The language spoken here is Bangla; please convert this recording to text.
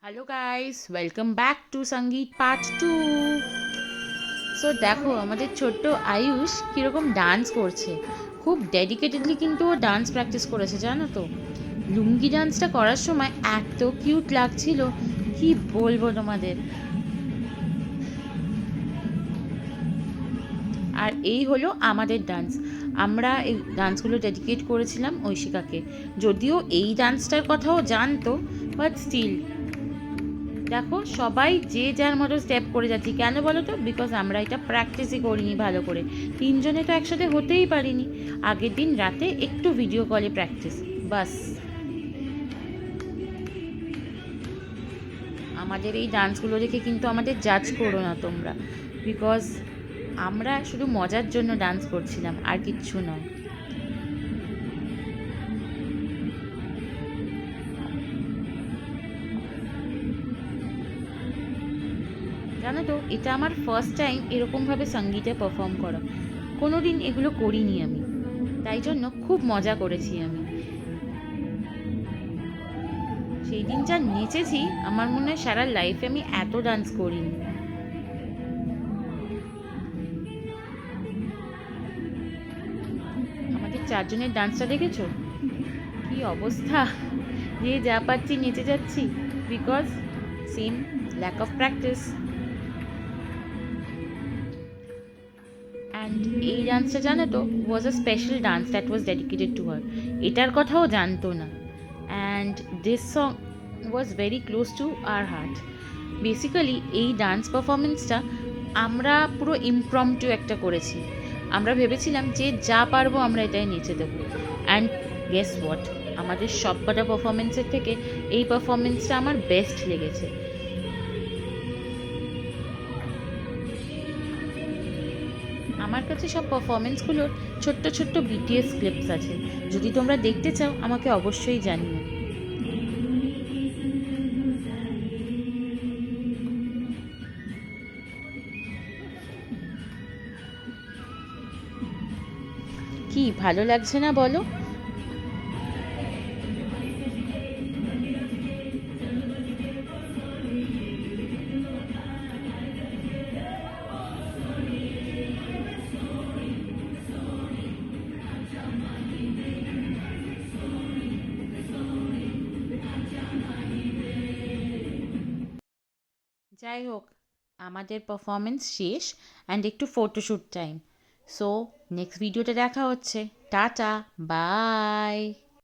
Hello guys, welcome back to সঙ্গীত পার্ট 2। সো দেখো আমাদের ছোট্ট আয়ুষ কীরকম ডান্স করছে। খুব ডেডিকেটেডলি কিন্তু ও ডান্স প্র্যাকটিস করেছে, জানো তো। লুঙ্গি ডান্সটা করার সময় এত কিউট লাগছিল, কি বলবো তোমাদের। আর এই হলো আমাদের ডান্স। আমরা এই ডান্সগুলো ডেডিকেট করেছিলাম ঐশিকাকে। যদিও এই ডান্সটার কথাও জানতো, বাট স্টিল দেখো সবাই যে যার মতো স্টেপ করে যাচ্ছি। কেন বলো তো? বিকজ আমরা এটা প্র্যাকটিসই করিনি ভালো করে। তিনজনে তো একসাথে হতেই পারিনি। আগের দিন রাতে একটু ভিডিও কলে প্র্যাকটিস, বাস। আমাদের এই ডান্সগুলো দেখে কিন্তু আমাদের জাজ করো না তোমরা, বিকজ আমরা শুধু মজার জন্য ডান্স করছিলাম, আর কিচ্ছু নয়। জানো তো, এটা আমার ফার্স্ট টাইম এরকমভাবে সঙ্গীতে পারফর্ম করা। কোনো দিন এগুলো করিনি আমি, তাই জন্য খুব মজা করেছি আমি। সেই দিন যা নেচেছি, আমার মনে হয় সারা লাইফে আমি এত ডান্স করিনি। আমাদের চারজনের ডান্সটা দেখেছো? কি অবস্থা! যে যা পাচ্ছি নেচে যাচ্ছি, because same lack of practice. And এই ডান্সটা জানো তো, was a special dance that was dedicated to her. এটার কথাও জানতো না। And this song was very close to our heart. Basically এই ডান্স পারফরমেন্সটা আমরা পুরো ইমপ্রম্পটু একটা করেছি। আমরা ভেবেছিলাম যে যা পারবো আমরা এটাই নেচে দেবো। অ্যান্ড গেস হোয়াট, আমাদের সবকটা পারফরমেন্সের থেকে এই পারফরমেন্সটা আমার বেস্ট লেগেছে। আমার কাছে সব পারফরমেন্সগুলোর ছোট্ট ছোট্ট বিটিএস ক্লিপস আছে। যদি তোমরা দেখতে চাও আমাকে অবশ্যই জানিও। কি ভালো লাগছে না বলো? যাই হোক, আমাদের পারফরমেন্স শেষ, অ্যান্ড একটু ফটোশ্যুট টাইম। সো নেক্সট ভিডিওতে দেখা হচ্ছে। Tata, by.